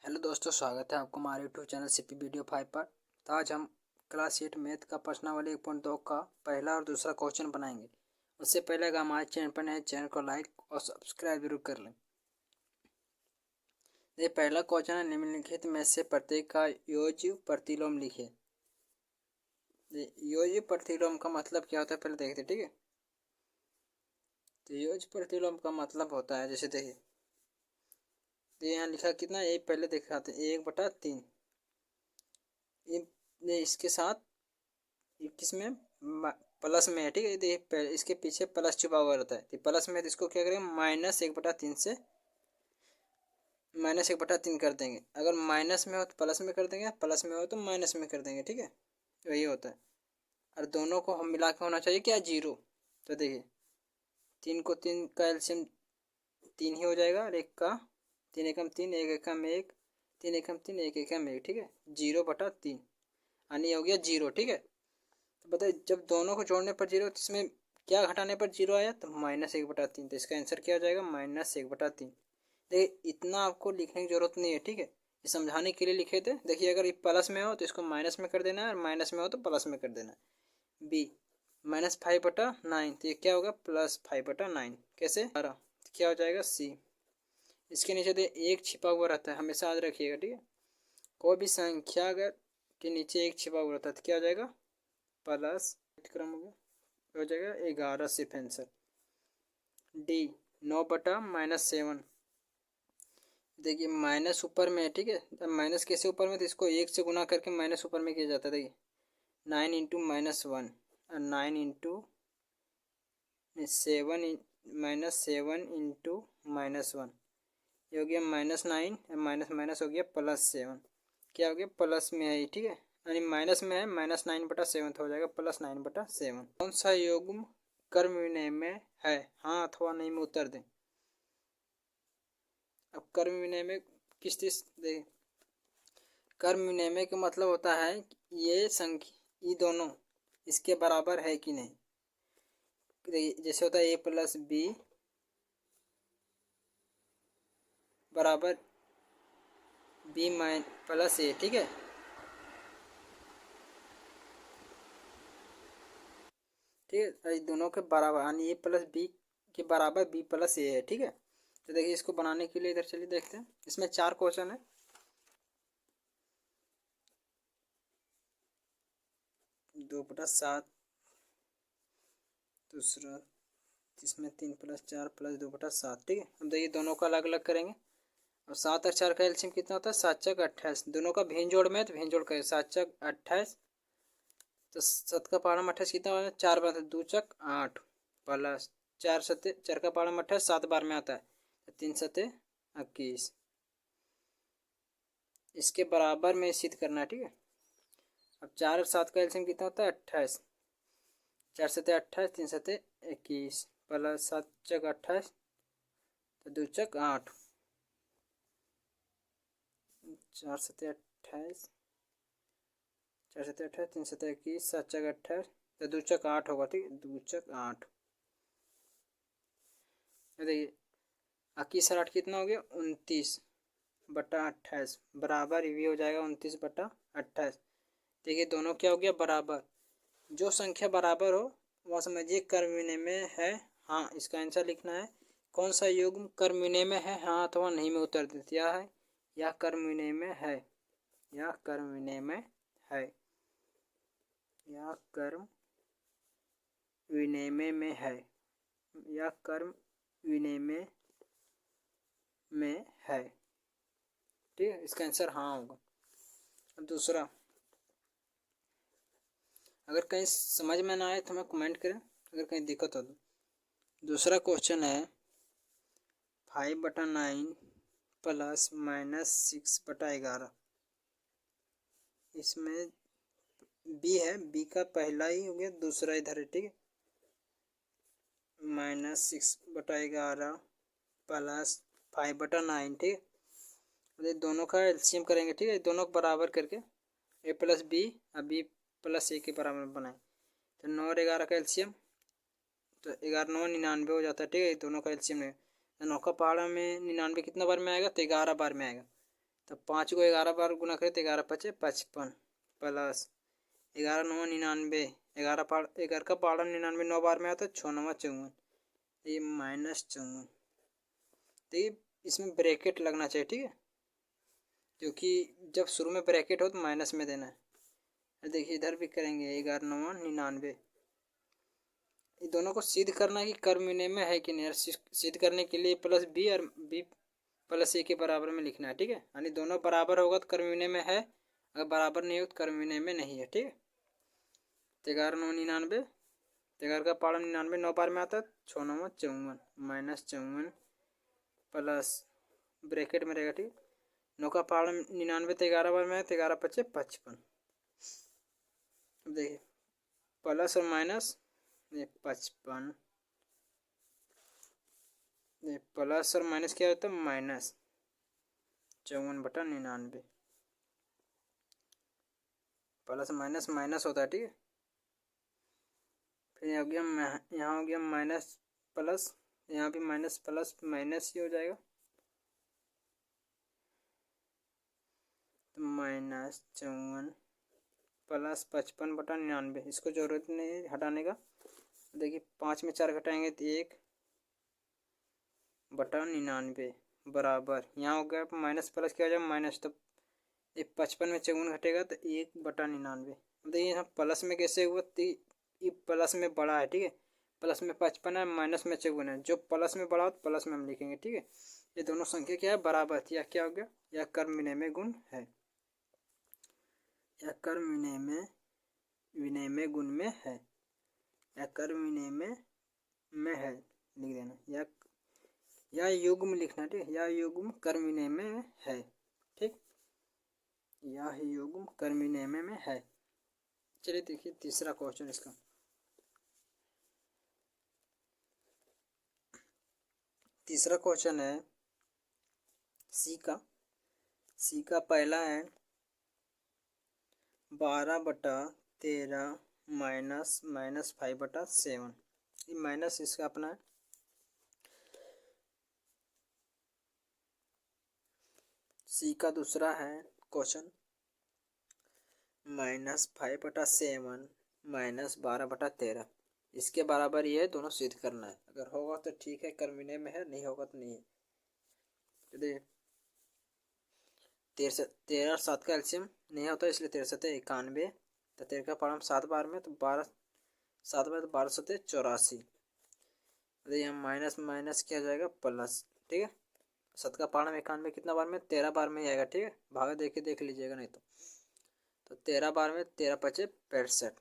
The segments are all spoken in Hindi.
हेलो दोस्तों, स्वागत है आपको हमारे यूट्यूब चैनल सीपी वीडियो 5 पर। तो आज हम क्लास 8 मैथ का प्रश्नावली 1.2 का पहला और दूसरा क्वेश्चन बनाएंगे। उससे पहले अगर हमारे चैनल पर नए, चैनल को लाइक और सब्सक्राइब जरूर कर लें। ये पहला क्वेश्चन है, निम्नलिखित में से प्रत्येक का योज्य प्रतिलोम लिखिए। योज्य प्रतिलोम का मतलब क्या होता है पहले देखते, ठीक है। तो योज्य प्रतिलोम का मतलब होता है, जैसे देखिए, तो यहाँ लिखा कितना, ये पहले दिखाते हैं 1/3। ये इसके साथ किस में प्लस में है, ठीक है। देखिए इसके पीछे प्लस छुपा हुआ रहता है, तो प्लस में तो इसको क्या करेंगे, -1/3 से -1/3 कर देंगे। अगर माइनस में हो तो प्लस में कर देंगे, प्लस में हो तो माइनस में कर देंगे, ठीक है। वही होता है। और दोनों को हम मिला के होना चाहिए क्या, 0। तो देखिए 3 को 3 का एलसीएम 3 ही हो जाएगा, और एक का 3 एकम 3, एक एकम 1, 3 एकम 3, एक एकम 1, ठीक है। 0/3 यानी हो गया 0, ठीक है। तो बताइए, जब दोनों को जोड़ने पर 0, तो इसमें क्या घटाने पर 0 आया, तो -1/3। तो इसका आंसर क्या हो जाएगा, -1/3। देखिए इतना आपको लिखने की जरूरत नहीं है, ठीक है। ये समझाने के लिए लिखे थे। देखिए अगर ये प्लस में हो तो इसको माइनस में कर देना है, और माइनस में हो तो प्लस में कर देना है। बी -5/9, तो ये क्या होगा, +5/9। कैसे 12, तो क्या हो जाएगा सी। इसके नीचे तो एक छिपा हुआ रहता है, हमेशा याद रखिएगा, ठीक है। कोई भी संख्या अगर के नीचे एक छिपा हुआ रहता है तो क्या हो जाएगा, प्लस क्रम हो जाएगा 11। सिर्फ आंसर डी 9/-7। देखिए माइनस ऊपर में है, ठीक है। अब माइनस कैसे ऊपर में, तो इसको 1 से गुना करके माइनस ऊपर में किया जाता है। देखिए 9 इंटू -1, और 9 इंटू 7, -7 इंटू -1, ये हो गया -9, माइनस माइनस हो गया +7। क्या हो गया, प्लस में है, ठीक है। यानी माइनस में है, -9/7 हो जाएगा +9/7। कौन सा युग्म कर्म विनय में है, हाँ अथवा नहीं में उत्तर दें। अब कर्म विनय में किस चीज दें, कर्म विनय में का मतलब होता है ये संख्या, ये दोनों इसके बराबर है कि नहीं। जैसे होता है a+b बराबर b+a, ठीक है। ठीक है, दोनों के बराबर यानी a+b के बराबर b+a है, ठीक है। तो देखिए इसको बनाने के लिए इधर चलिए देखते हैं। इसमें 4 क्वेश्चन है। 2/7, दूसरा इसमें 3+4+2/7, ठीक है। अब देखिए दोनों का अलग अलग करेंगे। और 7 और 4 का एलसीएम कितना होता है, 7×4 = 28। दोनों का भिन्न जोड़ में है तो भिन्न जोड़ करें, 7×4 = 28। तो 7 का पारा में 28 कितना होता है, 4 बार 2 × 8 प्लस 4 का पारा में 28 7 बार में आता है, तो 3×7 = 21। इसके बराबर में सिद्ध करना है, ठीक है। अब 4 और 7 का एलसीएम कितना होता है, 28। 4×7 = 28, 3×7 = 21 प्लस 7×28, तो 2×8, 4×7 = 28, 4×7 = 28, 3×7 = 21, 7×28, तो 2×8 होगा, ठीक है। 2×8, देखिए 21 और 8 कितना हो गया, 29/28 बराबर ये भी हो जाएगा 29/28। देखिए दोनों क्या हो गया, बराबर। जो संख्या बराबर हो वह समझिए कर्म विनय में है, हाँ इसका आंसर लिखना है। कौन सा युग्म कर्म विनय में है, हाँ अथवा नहीं में उत्तर दिया है। यह कर्म विनय में है, यह कर्म विनय में है, यह कर्म विनय में है, यह कर्म विनय में है, ठीक है। इसका आंसर हाँ होगा। अब दूसरा, अगर कहीं समझ में ना आए तो हमें कमेंट करें, अगर कहीं दिक्कत हो तो। दूसरा क्वेश्चन है 5/9 प्लस -6/11। इसमें बी है, बी का पहला ही हो गया, दूसरा इधर है, ठीक है। -6/11 प्लस 5/9, ठीक है। दोनों का एलसीएम करेंगे, ठीक है। दोनों को बराबर करके a+b और b+a के बराबर बनाए, तो 9 और 11 का एलसीएम, तो 11 9 99 हो जाता है, ठीक है। दोनों का एलसीएम है, तो 9 का पहाड़ा में 99 कितना बार में आएगा, तो 11 बार में आएगा। तो 5 को 11 बार गुना करें तो 11 पचे 55 प्लस 11 9 99, 11 का पाड़ा 99 9 बार में आता है 6 9 54, ये -54। तो ये इसमें ब्रैकेट लगना चाहिए, ठीक है, क्योंकि जब शुरू में ब्रैकेट हो तो माइनस में देना है। देखिए इधर भी करेंगे 11 9 99, ये दोनों को सिद्ध करना है कि कर्व में है कि नहीं। सिद्ध करने के लिए प्लस बी और बी प्लस ए के बराबर में लिखना है, ठीक है, यानी दोनों बराबर होगा तो कर्व में है, अगर बराबर नहीं हो तो कर्व में नहीं है, ठीक है। 11 9 99, 11 का पाड़ा 99 9 बार में आता है 6 9 54 -54 प्लस ब्रैकेट में रहेगा, ठीक, 9 का पाड़ा 99 तो 11 बार में है तो 11 पचे 55। अब देखिए प्लस और माइनस, ये 55, ये प्लस और माइनस क्या होता है -54/99, प्लस माइनस माइनस होता है, ठीक है। फिर यहाँ हो गया माइनस प्लस, यहाँ भी माइनस प्लस माइनस ही हो जाएगा, तो -54 प्लस 55/99, इसको जरूरत नहीं है हटाने का। देखिए 5 में 4 घटाएंगे तो 1/99 बराबर, यहाँ हो गया माइनस प्लस क्या हो जाएगा माइनस, तो 55 में 54 घटेगा तो 1/99। देखिए यहाँ प्लस में कैसे हुआ, तो ये प्लस में बड़ा है, ठीक है, प्लस में 55 है, माइनस में 54 है, जो प्लस में बड़ा हो तो प्लस में हम लिखेंगे, ठीक है। ये दोनों संख्या क्या है बराबर थी, या क्या हो गया, या कर्म विनिमय गुण है, या कर्म विनिमय गुण में है, या कर्म विनिमय में है लिख देना, या युग्म लिखना, ठीक है, या युग्म कर्म विनिमय में है, ठीक, या युग्म कर्म विनिमय में है। चलिए देखिए तीसरा क्वेश्चन इसका। तीसरा क्वेश्चन है सी का पहला है 12/13 -5/7, ये माइनस इसका अपना है। सी का दूसरा है क्वेश्चन -5/7 -12/13, इसके बराबर ये है, दोनों सिद्ध करना है, अगर होगा तो ठीक है कर्म विनिमय में है, नहीं होगा तो नहीं है। तो देखिए 13 और 7 का एलसीएम नहीं होता, इसलिए 13 7 91, तो 13 का पारा 7 बार में तो 12 7 बार तो 12 7 84, देखिए माइनस माइनस क्या जाएगा प्लस, ठीक है। 7 का पारा 91 कितना बार में 13 बार में ही आएगा, ठीक है, भाग देख लीजिएगा नहीं तो 13 बार में 13 पचे 65,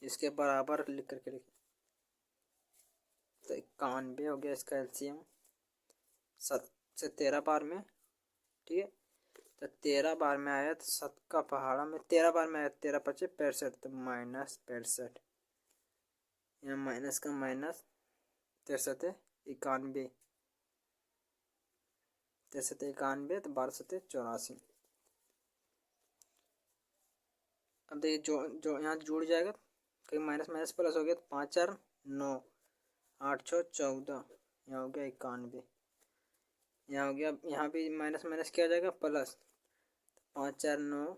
इसके बराबर लिख करके लिखिए, तो 91 हो गया इसका एलसीएम 7 से 13 बार में, ठीक है, तो 13 बार में आया तो 7 का पहाड़ा में 13 बार में आया 13 पचे 65, तो -65, यहाँ माइनस का माइनस 63 91, 63 91 तो 12 7 84। अब देखिए जो यहाँ जुड़ जाएगा, कहीं माइनस माइनस प्लस हो गया तो 5 4 9 8 6 14, यहाँ हो गया 91, यहाँ हो गया, यहाँ भी माइनस माइनस क्या हो जाएगा प्लस, 5 4 9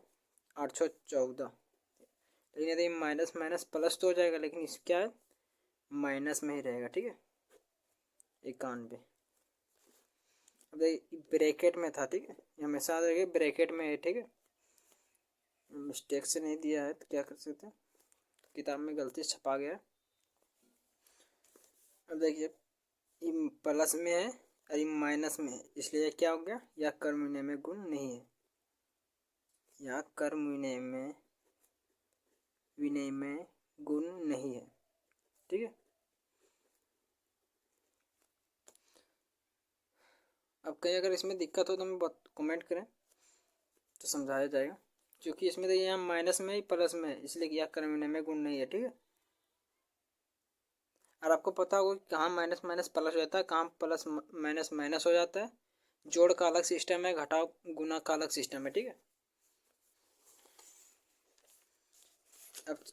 8 6 14, लेकिन यदि माइनस माइनस प्लस तो हो जाएगा, लेकिन इस क्या है माइनस में ही रहेगा, ठीक है, 91। अब ब्रैकेट में था, ठीक है, हमेशा देखिए ब्रैकेट में है, ठीक है, मिस्टेक से नहीं दिया है तो क्या कर सकते हैं, किताब में गलती छपा गया। अब देखिए ये प्लस में है और ये माइनस में है, इसलिए क्या हो गया, या कर्म विनिमय गुण नहीं है, या कर्म विनिमय गुण नहीं है, ठीक है। अब कहीं अगर इसमें दिक्कत हो तो हमें कमेंट करें तो समझाया जाएगा, क्योंकि इसमें देखिए यहाँ माइनस में ही प्लस में है, इसलिए या कर्म विनिमय गुण नहीं है, ठीक है। और आपको पता होगा कि कहाँ माइनस माइनस प्लस हो जाता है, कहाँ प्लस माइनस माइनस हो जाता है, जोड़ का अलग सिस्टम है, घटाव गुना का अलग सिस्टम है, ठीक है। अब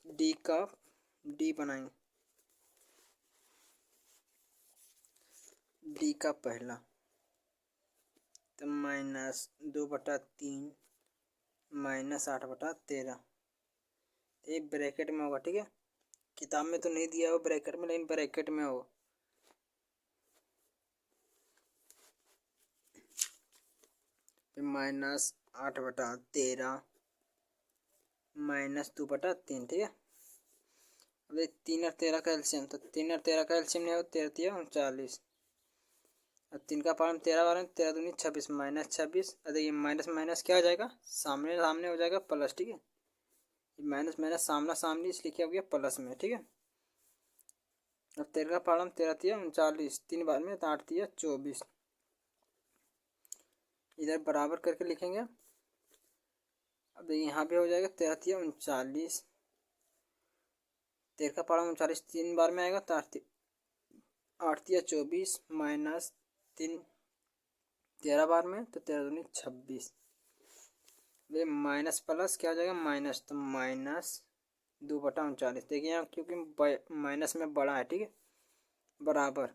डी बनाएंगे, डी का पहला तो -2/3 -8/13 ये ब्रैकेट में होगा। ठीक है, किताब में तो नहीं दिया हो ब्रैकेट में, लेकिन ब्रैकेट में हो। -8/13 -2/3। ठीक है, अब 3 और 13 का एलसीएम, तो 3 और 13 का एलसीएम नहीं हो, 13×3 = 39। अब 3 का पावर 13 बार 13 दूनी 26 -26। देखिए माइनस माइनस क्या हो जाएगा, सामने सामने हो जाएगा प्लस। ठीक है, माइनस माइनस सामना सामनी, इसलिए क्या हो गया प्लस में। ठीक है, अब 13 का पावर 13×3 = 39, 3 बार में 8×3 = 24। इधर बराबर करके लिखेंगे। अब देखिए यहाँ पे हो जाएगा 13×3 = 39, 13 का पावर 39 3 बार में आएगा तो 8×3 = 24 -3 13 बार में, तो 13×2 = 26। ये माइनस प्लस क्या हो जाएगा माइनस, तो -2/39। देखिए यहाँ क्योंकि माइनस में बड़ा है। ठीक है, बराबर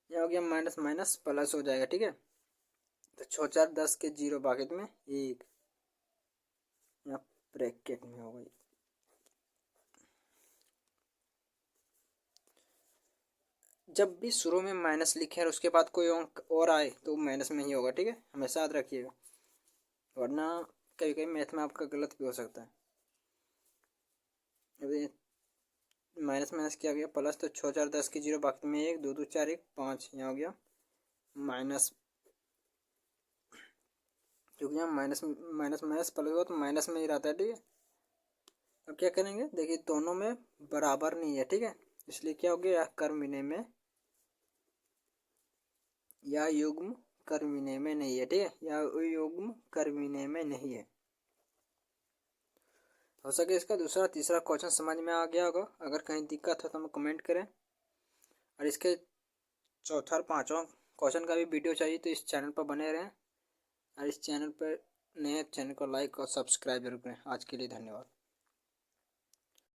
यह हो गया माइनस माइनस प्लस हो जाएगा। ठीक है, तो 6 4 10 के 0 ब्रैकेट में 1 यहाँ ब्रैकेट में हो गई। जब भी शुरू में माइनस लिखे और उसके बाद कोई अंक और आए तो माइनस में ही होगा। ठीक है, हमेशा याद रखिएगा, वरना कभी कभी मैथ में आपका गलत भी हो सकता है। अभी माइनस माइनस क्या हो गया प्लस, तो 6 4 10 के 0 बाकी में 1 2 2 4 1 5 यहाँ हो गया माइनस, क्योंकि यहाँ माइनस माइनस माइनस प्लस हुआ तो माइनस में ही रहता है। ठीक है, अब क्या करेंगे, देखिए दोनों में बराबर नहीं है। ठीक है, इसलिए क्या हो गया, कर्म विनिमय या युग्म कर्म विनिमय नहीं है। ठीक है, या युग्म कर्म विनिमय नहीं है। हो सके इसका दूसरा तीसरा क्वेश्चन समझ में आ गया होगा। अगर कहीं दिक्कत हो तो हमें कमेंट करें, और इसके चौथा और पाँचवा क्वेश्चन का भी वीडियो चाहिए तो इस चैनल पर बने रहें, और इस चैनल पर नए चैनल को लाइक और सब्सक्राइब जरूर करें। आज के लिए धन्यवाद।